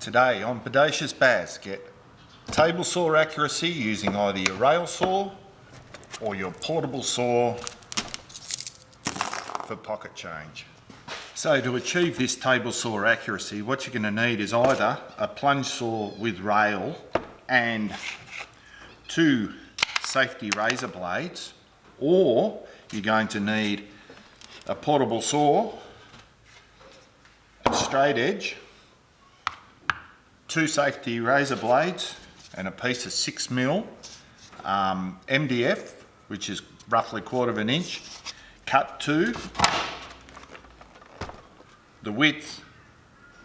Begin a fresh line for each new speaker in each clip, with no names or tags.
Today on BodaciousBaz, get table saw accuracy using either your rail saw or your portable saw for pocket change. So to achieve this table saw accuracy, what you're going to need is either a plunge saw with rail and 2 safety razor blades, or you're going to need a portable saw, a straight edge, 2 safety razor blades and a piece of 6mm MDF, which is roughly 1/4 inch, cut to the width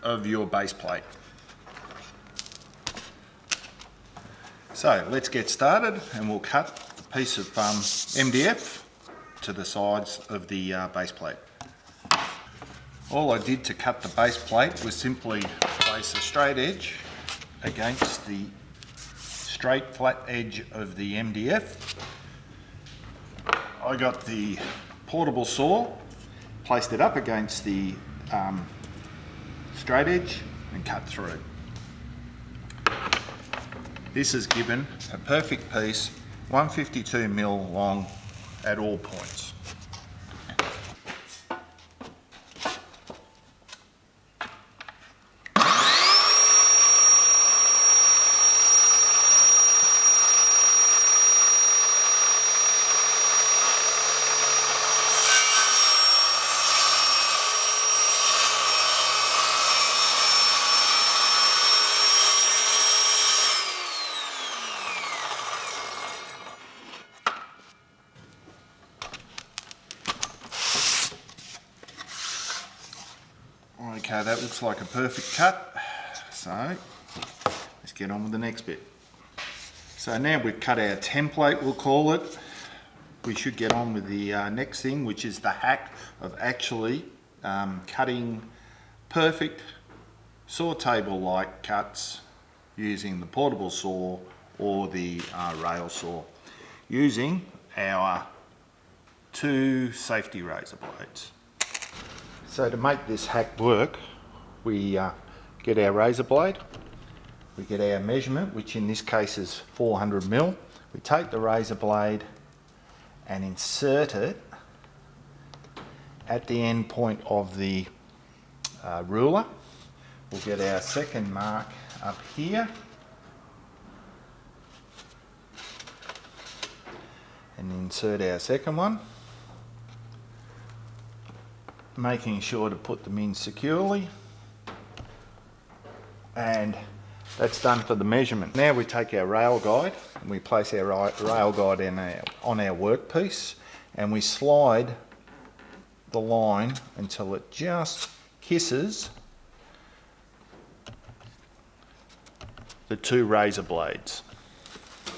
of your base plate. So let's get started and we'll cut the piece of MDF to the sides of the base plate. All I did to cut the base plate was simply place a straight edge against the straight flat edge of the MDF. I got the portable saw, placed it up against the straight edge and cut through. This has given a perfect piece, 152mm long at all points. Okay, that looks like a perfect cut, so let's get on with the next bit. So now we've cut our template, we'll call it. We should get on with the next thing, which is the hack of actually cutting perfect saw table-like cuts using the portable saw or the rail saw, using our 2 safety razor blades. So to make this hack work, we get our razor blade, we get our measurement, which in this case is 400mm. We take the razor blade and insert it at the end point of the ruler. We'll get our second mark up here and insert our second one, making sure to put them in securely, and that's done for the measurement. Now we take our rail guide and we place our rail guide on our workpiece and we slide the line until it just kisses the 2 razor blades.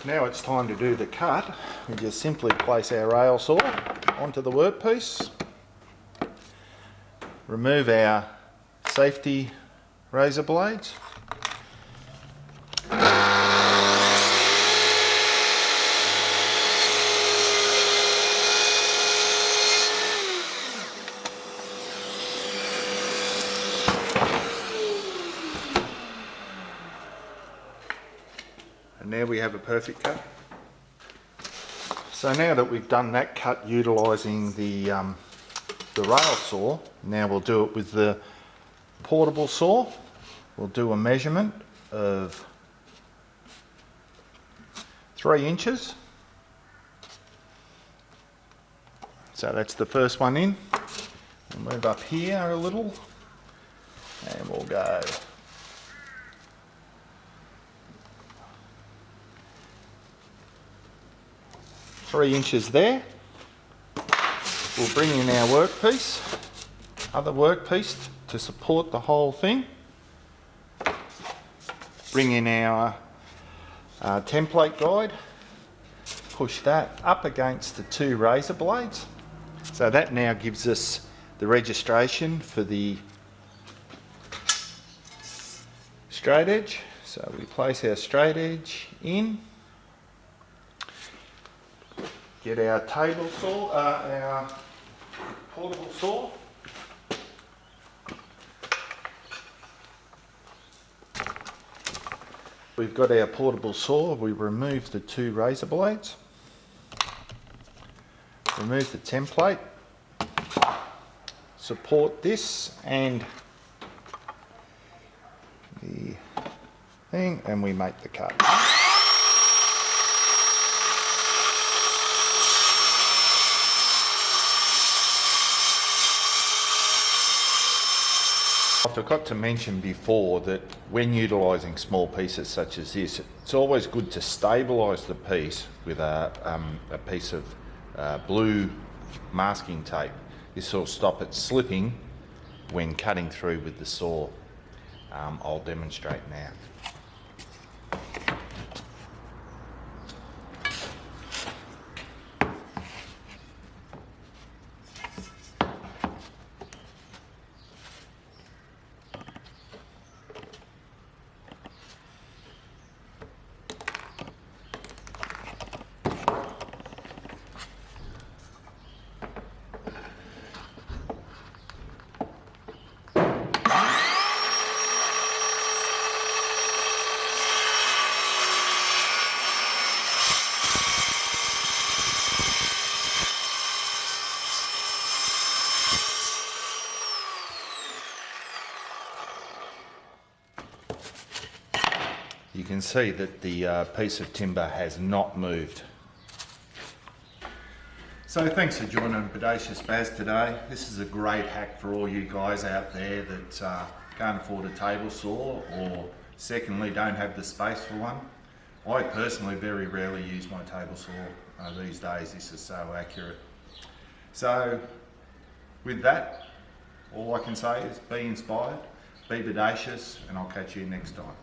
Now it's time to do the cut. We just simply place our rail saw onto the workpiece, remove our safety razor blades, and there we have a perfect cut. So now that we've done that cut utilising the rail saw, now we'll do it with the portable saw. We'll do a measurement of 3 inches. So that's the first one in. We'll move up here a little and we'll go 3 inches there. We'll bring in our workpiece, other workpiece to support the whole thing. Bring in our template guide, push that up against the 2 razor blades. So that now gives us the registration for the straight edge. So we place our straight edge in, get our table saw, our portable saw, We've got our portable saw. We remove the 2 razor blades, remove the template, support this and the thing, and we make the cut. I forgot to mention before that when utilising small pieces such as this, it's always good to stabilise the piece with a piece of blue masking tape. This will stop it slipping when cutting through with the saw. I'll demonstrate now. You can see that the piece of timber has not moved. So thanks for joining BodaciousBaz today. This is a great hack for all you guys out there that can't afford a table saw, or secondly don't have the space for one. I personally very rarely use my table saw these days. This is so accurate. So with that, all I can say is be inspired, be bodacious, and I'll catch you next time.